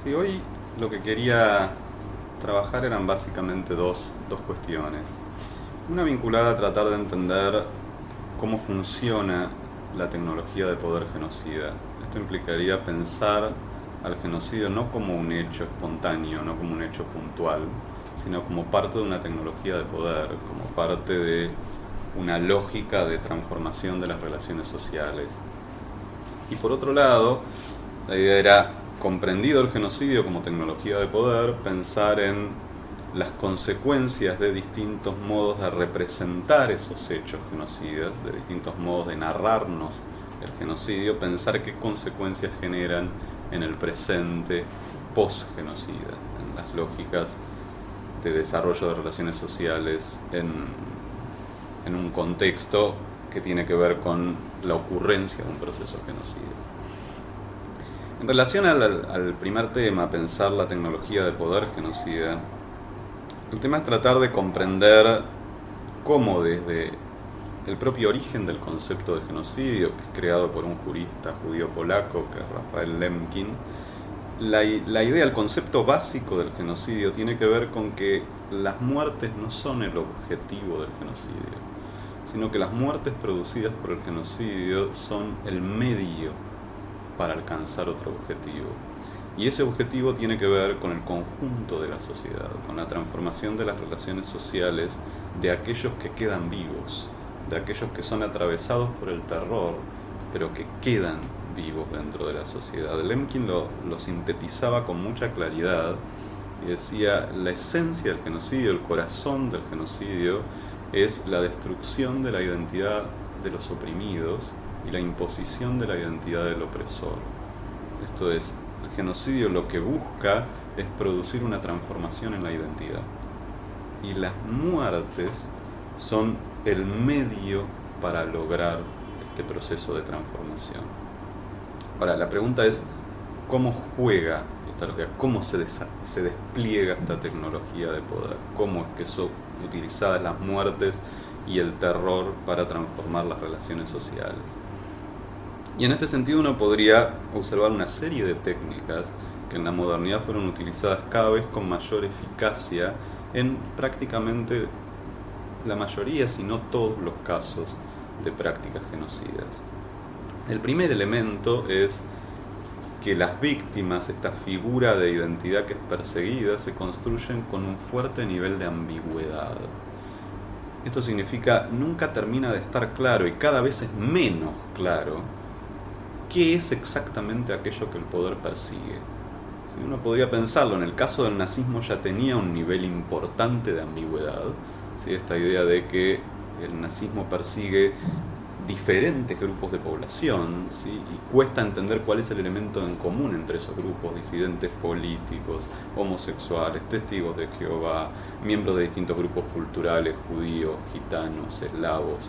Sí, hoy lo que quería trabajar eran básicamente dos cuestiones. Una vinculada a tratar de entender cómo funciona la tecnología de poder genocida. Esto implicaría pensar al genocidio no como un hecho espontáneo, no como un hecho puntual, sino como parte de una tecnología de poder, como parte de una lógica de transformación de las relaciones sociales. Y por otro lado, la idea era, comprendido el genocidio como tecnología de poder, pensar en las consecuencias de distintos modos de representar esos hechos genocidas, de distintos modos de narrarnos el genocidio, pensar qué consecuencias generan en el presente post-genocida, en las lógicas de desarrollo de relaciones sociales en un contexto que tiene que ver con la ocurrencia de un proceso genocida. En relación al primer tema, pensar la tecnología de poder genocida, el tema es tratar de comprender cómo desde el propio origen del concepto de genocidio, que es creado por un jurista judío polaco, que es Rafael Lemkin, la idea, el concepto básico del genocidio tiene que ver con que las muertes no son el objetivo del genocidio, sino que las muertes producidas por el genocidio son el medio para alcanzar otro objetivo. Y ese objetivo tiene que ver con el conjunto de la sociedad, con la transformación de las relaciones sociales de aquellos que quedan vivos, de aquellos que son atravesados por el terror, pero que quedan vivos dentro de la sociedad. Lemkin lo sintetizaba con mucha claridad y decía, la esencia del genocidio, el corazón del genocidio, es la destrucción de la identidad de los oprimidos y la imposición de la identidad del opresor. Esto es, el genocidio lo que busca es producir una transformación en la identidad. Y las muertes son el medio para lograr este proceso de transformación. Ahora, la pregunta es, ¿cómo juega esta lógica? ¿Cómo se despliega esta tecnología de poder? ¿Cómo es que son utilizadas las muertes y el terror para transformar las relaciones sociales? Y en este sentido uno podría observar una serie de técnicas que en la modernidad fueron utilizadas cada vez con mayor eficacia en prácticamente la mayoría, si no todos los casos de prácticas genocidas. El primer elemento es que las víctimas, esta figura de identidad que es perseguida, se construyen con un fuerte nivel de ambigüedad. Esto significa nunca termina de estar claro y cada vez es menos claro qué es exactamente aquello que el poder persigue. Si uno podría pensarlo, en el caso del nazismo ya tenía un nivel importante de ambigüedad, ¿sí? Esta idea de que el nazismo persigue diferentes grupos de población, ¿sí? Y cuesta entender cuál es el elemento en común entre esos grupos: disidentes políticos, homosexuales, testigos de Jehová, miembros de distintos grupos culturales, judíos, gitanos, eslavos,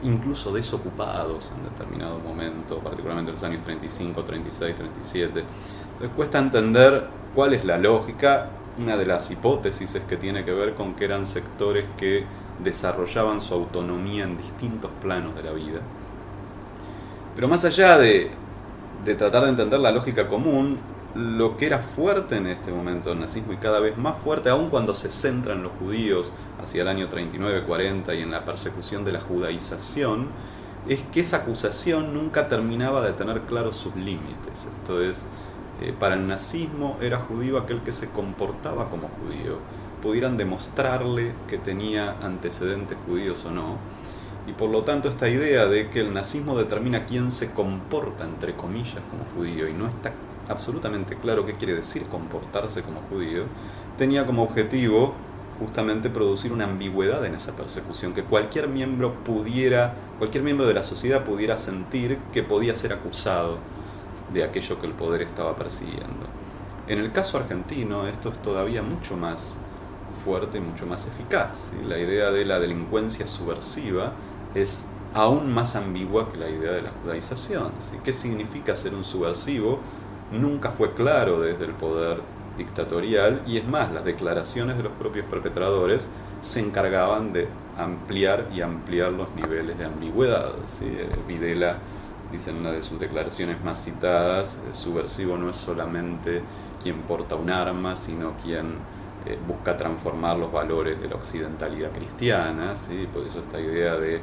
incluso desocupados en determinado momento, particularmente en los años 35, 36, 37. Entonces cuesta entender cuál es la lógica. Una de las hipótesis es que tiene que ver con que eran sectores que desarrollaban su autonomía en distintos planos de la vida. Pero más allá de tratar de entender la lógica común, lo que era fuerte en este momento del nazismo, y cada vez más fuerte, aun cuando se centra en los judíos hacia el año 39-40 y en la persecución de la judaización, es que esa acusación nunca terminaba de tener claros sus límites. Esto es, para el nazismo era judío aquel que se comportaba como judío, pudieran demostrarle que tenía antecedentes judíos o no. Y por lo tanto esta idea de que el nazismo determina quién se comporta, entre comillas, como judío, y no está absolutamente claro qué quiere decir comportarse como judío, tenía como objetivo justamente producir una ambigüedad en esa persecución, que cualquier miembro de la sociedad pudiera sentir que podía ser acusado de aquello que el poder estaba persiguiendo. En el caso argentino esto es todavía mucho más fuerte y mucho más eficaz, ¿sí? La idea de la delincuencia subversiva es aún más ambigua que la idea de la judaización, ¿sí? ¿Qué significa ser un subversivo? Nunca fue claro desde el poder dictatorial, y es más, las declaraciones de los propios perpetradores se encargaban de ampliar y ampliar los niveles de ambigüedad, ¿sí? Videla dice en una de sus declaraciones más citadas, subversivo no es solamente quien porta un arma, sino quien busca transformar los valores de la occidentalidad cristiana, ¿sí? Por eso esta idea de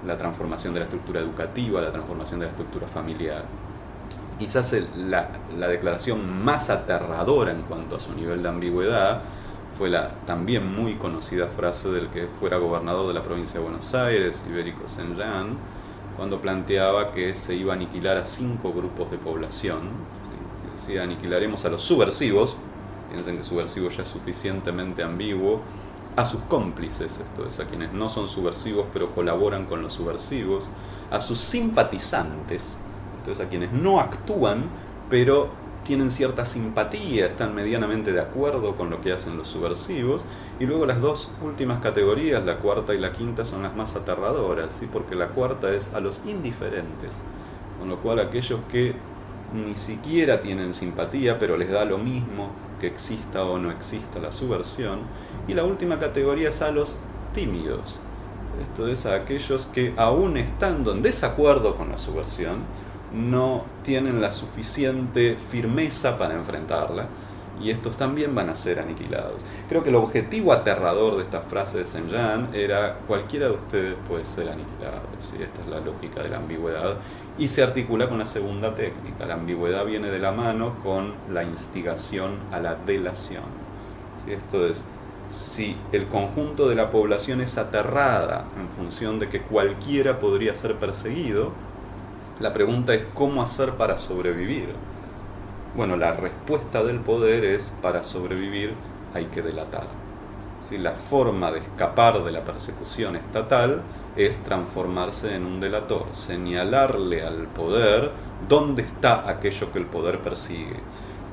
la transformación de la estructura educativa, la transformación de la estructura familiar. Quizás la declaración más aterradora en cuanto a su nivel de ambigüedad fue la también muy conocida frase del que fuera gobernador de la provincia de Buenos Aires, Ibérico Saint-Jean, cuando planteaba que se iba a aniquilar a 5 grupos de población. ¿Sí? Decía, aniquilaremos a los subversivos, piensen que subversivo ya es suficientemente ambiguo, a sus cómplices, esto es, a quienes no son subversivos pero colaboran con los subversivos, a sus simpatizantes, esto es, a quienes no actúan pero tienen cierta simpatía, están medianamente de acuerdo con lo que hacen los subversivos, y luego las dos últimas categorías, la cuarta y la quinta, son las más aterradoras, ¿sí? Porque la cuarta es a los indiferentes, con lo cual aquellos que ni siquiera tienen simpatía, pero les da lo mismo que exista o no exista la subversión, y la última categoría es a los tímidos, esto es, a aquellos que aún estando en desacuerdo con la subversión, no tienen la suficiente firmeza para enfrentarla, y estos también van a ser aniquilados. Creo que el objetivo aterrador de esta frase de Saint-Jean era: cualquiera de ustedes puede ser aniquilado, ¿sí? Esta es la lógica de la ambigüedad, y se articula con la segunda técnica. La ambigüedad viene de la mano con la instigación a la delación, ¿sí? Esto es, si el conjunto de la población es aterrada en función de que cualquiera podría ser perseguido, la pregunta es: ¿cómo hacer para sobrevivir? Bueno, la respuesta del poder es: para sobrevivir hay que delatar. ¿Sí? La forma de escapar de la persecución estatal es transformarse en un delator, señalarle al poder dónde está aquello que el poder persigue.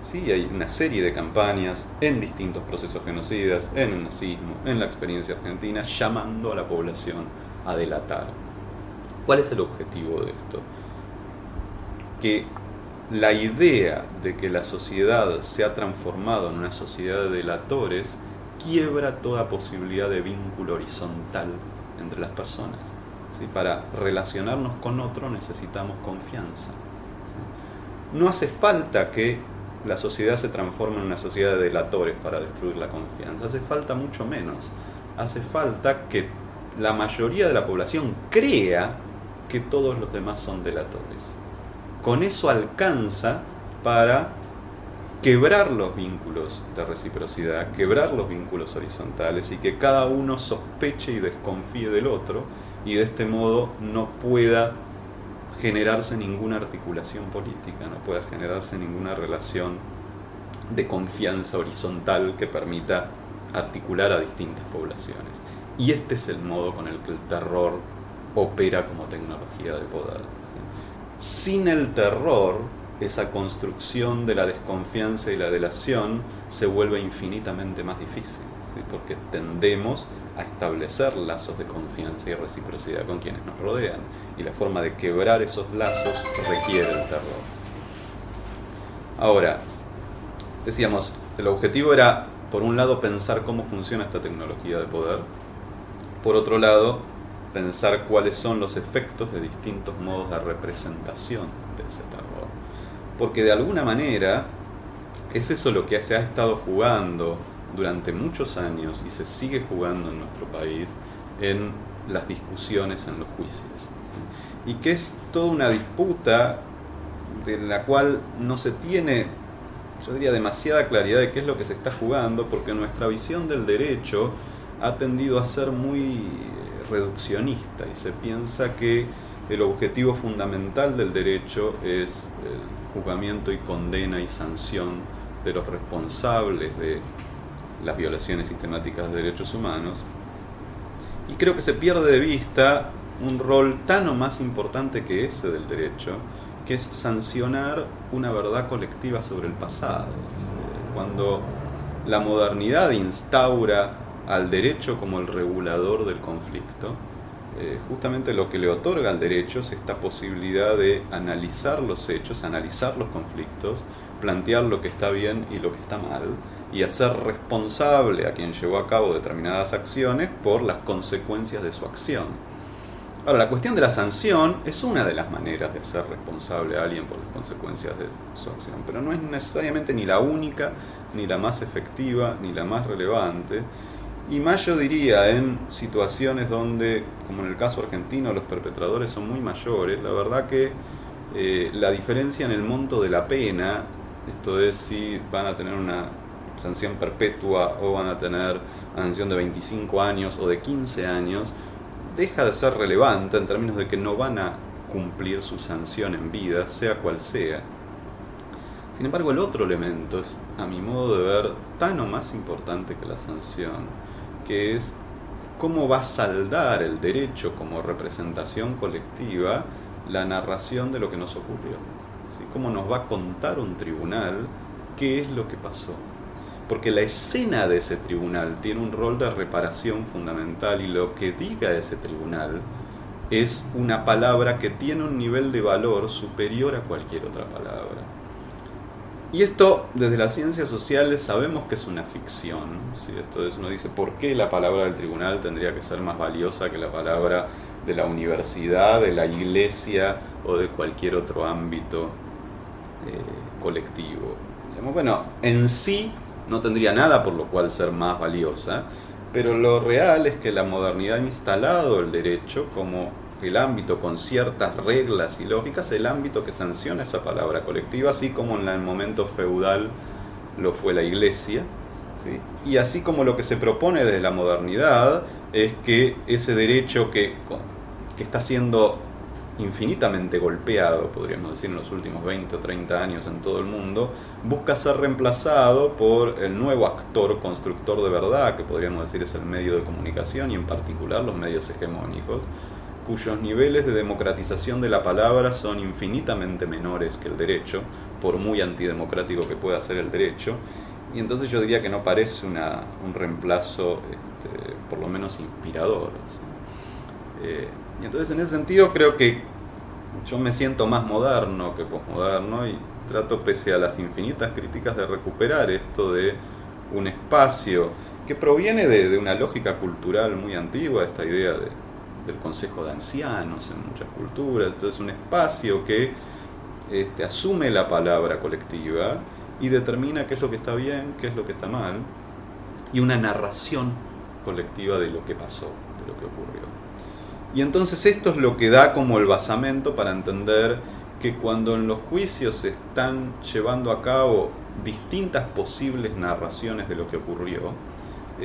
¿Sí? Hay una serie de campañas en distintos procesos genocidas, en el nazismo, en la experiencia argentina, llamando a la población a delatar. ¿Cuál es el objetivo de esto? Que la idea de que la sociedad se ha transformado en una sociedad de delatores quiebra toda posibilidad de vínculo horizontal entre las personas. ¿Sí? Para relacionarnos con otro necesitamos confianza. ¿Sí? No hace falta que la sociedad se transforme en una sociedad de delatores para destruir la confianza, hace falta mucho menos. Hace falta que la mayoría de la población crea que todos los demás son delatores. Con eso alcanza para quebrar los vínculos de reciprocidad, quebrar los vínculos horizontales, y que cada uno sospeche y desconfíe del otro, y de este modo no pueda generarse ninguna articulación política, no pueda generarse ninguna relación de confianza horizontal que permita articular a distintas poblaciones. Y este es el modo con el que el terror opera como tecnología de poder. Sin el terror, esa construcción de la desconfianza y la delación se vuelve infinitamente más difícil, ¿sí? Porque tendemos a establecer lazos de confianza y reciprocidad con quienes nos rodean, y la forma de quebrar esos lazos requiere el terror. Ahora, decíamos, el objetivo era, por un lado, pensar cómo funciona esta tecnología de poder, por otro lado, pensar cuáles son los efectos de distintos modos de representación de ese terror. Porque de alguna manera es eso lo que se ha estado jugando durante muchos años y se sigue jugando en nuestro país en las discusiones en los juicios, ¿sí? Y que es toda una disputa de la cual no se tiene, yo diría, demasiada claridad de qué es lo que se está jugando, porque nuestra visión del derecho ha tendido a ser muy reduccionista, y se piensa que el objetivo fundamental del derecho es el juzgamiento y condena y sanción de los responsables de las violaciones sistemáticas de derechos humanos, y creo que se pierde de vista un rol tan o más importante que ese del derecho, que es sancionar una verdad colectiva sobre el pasado. Cuando la modernidad instaura al derecho como el regulador del conflicto, justamente lo que le otorga al derecho es esta posibilidad de analizar los hechos, analizar los conflictos, plantear lo que está bien y lo que está mal, y hacer responsable a quien llevó a cabo determinadas acciones por las consecuencias de su acción. Ahora, la cuestión de la sanción es una de las maneras de hacer responsable a alguien por las consecuencias de su acción, pero no es necesariamente ni la única, ni la más efectiva, ni la más relevante. Y más yo diría en situaciones donde, como en el caso argentino, los perpetradores son muy mayores, la verdad que la diferencia en el monto de la pena, esto es si van a tener una sanción perpetua o van a tener una sanción de 25 años o de 15 años, deja de ser relevante en términos de que no van a cumplir su sanción en vida, sea cual sea. Sin embargo, el otro elemento es, a mi modo de ver, tan o más importante que la sanción, que es cómo va a saldar el derecho como representación colectiva la narración de lo que nos ocurrió. ¿Sí? Cómo nos va a contar un tribunal qué es lo que pasó. Porque la escena de ese tribunal tiene un rol de reparación fundamental y lo que diga ese tribunal es una palabra que tiene un nivel de valor superior a cualquier otra palabra. Y esto, desde las ciencias sociales, sabemos que es una ficción. ¿Sí? Esto es, uno dice, ¿por qué la palabra del tribunal tendría que ser más valiosa que la palabra de la universidad, de la iglesia o de cualquier otro ámbito colectivo? Bueno, en sí no tendría nada por lo cual ser más valiosa, pero lo real es que la modernidad ha instalado el derecho como el ámbito con ciertas reglas y lógicas, el ámbito que sanciona esa palabra colectiva, así como en el momento feudal lo fue la iglesia, ¿sí? Y así como lo que se propone desde la modernidad es que ese derecho que está siendo infinitamente golpeado, podríamos decir, en los últimos 20 o 30 años en todo el mundo, busca ser reemplazado por el nuevo actor constructor de verdad, que podríamos decir es el medio de comunicación y en particular los medios hegemónicos, cuyos niveles de democratización de la palabra son infinitamente menores que el derecho, por muy antidemocrático que pueda ser el derecho, y entonces yo diría que no parece un reemplazo por lo menos inspirador. ¿Sí? Y entonces en ese sentido creo que yo me siento más moderno que posmoderno y trato, pese a las infinitas críticas, de recuperar esto de un espacio que proviene de una lógica cultural muy antigua, esta idea del consejo de ancianos en muchas culturas. Entonces un espacio que asume la palabra colectiva y determina qué es lo que está bien, qué es lo que está mal, y una narración colectiva de lo que pasó, de lo que ocurrió. Y entonces esto es lo que da como el basamento para entender que cuando en los juicios se están llevando a cabo distintas posibles narraciones de lo que ocurrió,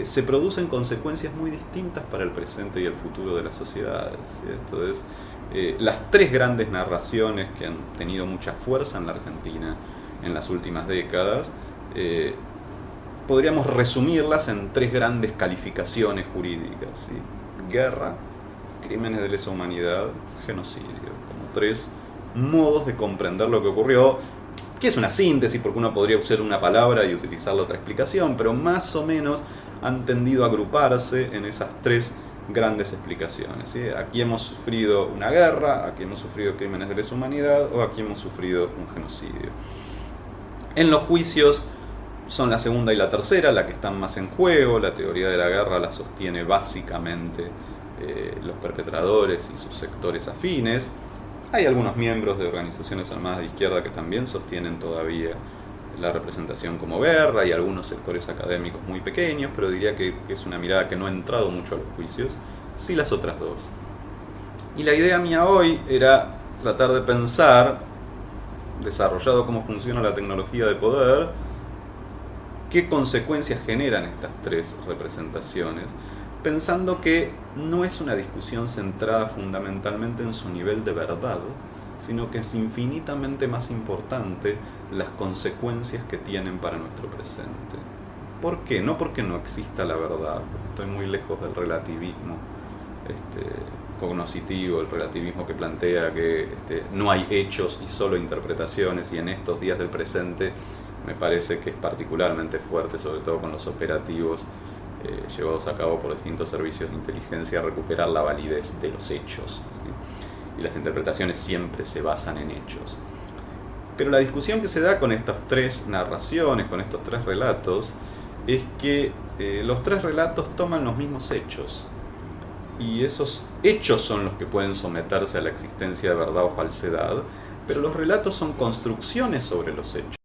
se producen consecuencias muy distintas para el presente y el futuro de las sociedades. Esto es, las tres grandes narraciones que han tenido mucha fuerza en la Argentina en las últimas décadas, podríamos resumirlas en tres grandes calificaciones jurídicas, ¿sí? Guerra, crímenes de lesa humanidad, genocidio, como tres modos de comprender lo que ocurrió, que es una síntesis porque uno podría usar una palabra y utilizar la otra explicación, pero más o menos han tendido a agruparse en esas tres grandes explicaciones, ¿sí? Aquí hemos sufrido una guerra, aquí hemos sufrido crímenes de lesa humanidad o aquí hemos sufrido un genocidio. En los juicios son la segunda y la tercera la que están más en juego. La teoría de la guerra la sostiene básicamente los perpetradores y sus sectores afines. Hay algunos miembros de organizaciones armadas de izquierda que también sostienen todavía la representación como guerra, y algunos sectores académicos muy pequeños, pero diría que es una mirada que no ha entrado mucho a los juicios, sí las otras dos. Y la idea mía hoy era tratar de pensar, desarrollado cómo funciona la tecnología de poder, qué consecuencias generan estas tres representaciones, pensando que no es una discusión centrada fundamentalmente en su nivel de verdad, sino que es infinitamente más importante las consecuencias que tienen para nuestro presente. ¿Por qué? No porque no exista la verdad, porque estoy muy lejos del relativismo cognoscitivo, el relativismo que plantea que no hay hechos y solo interpretaciones, y en estos días del presente me parece que es particularmente fuerte, sobre todo con los operativos llevados a cabo por distintos servicios de inteligencia, recuperar la validez de los hechos, ¿sí? Y las interpretaciones siempre se basan en hechos. Pero la discusión que se da con estas tres narraciones, con estos tres relatos, es que los tres relatos toman los mismos hechos. y esos hechos son los que pueden someterse a la existencia de verdad o falsedad, pero los relatos son construcciones sobre los hechos.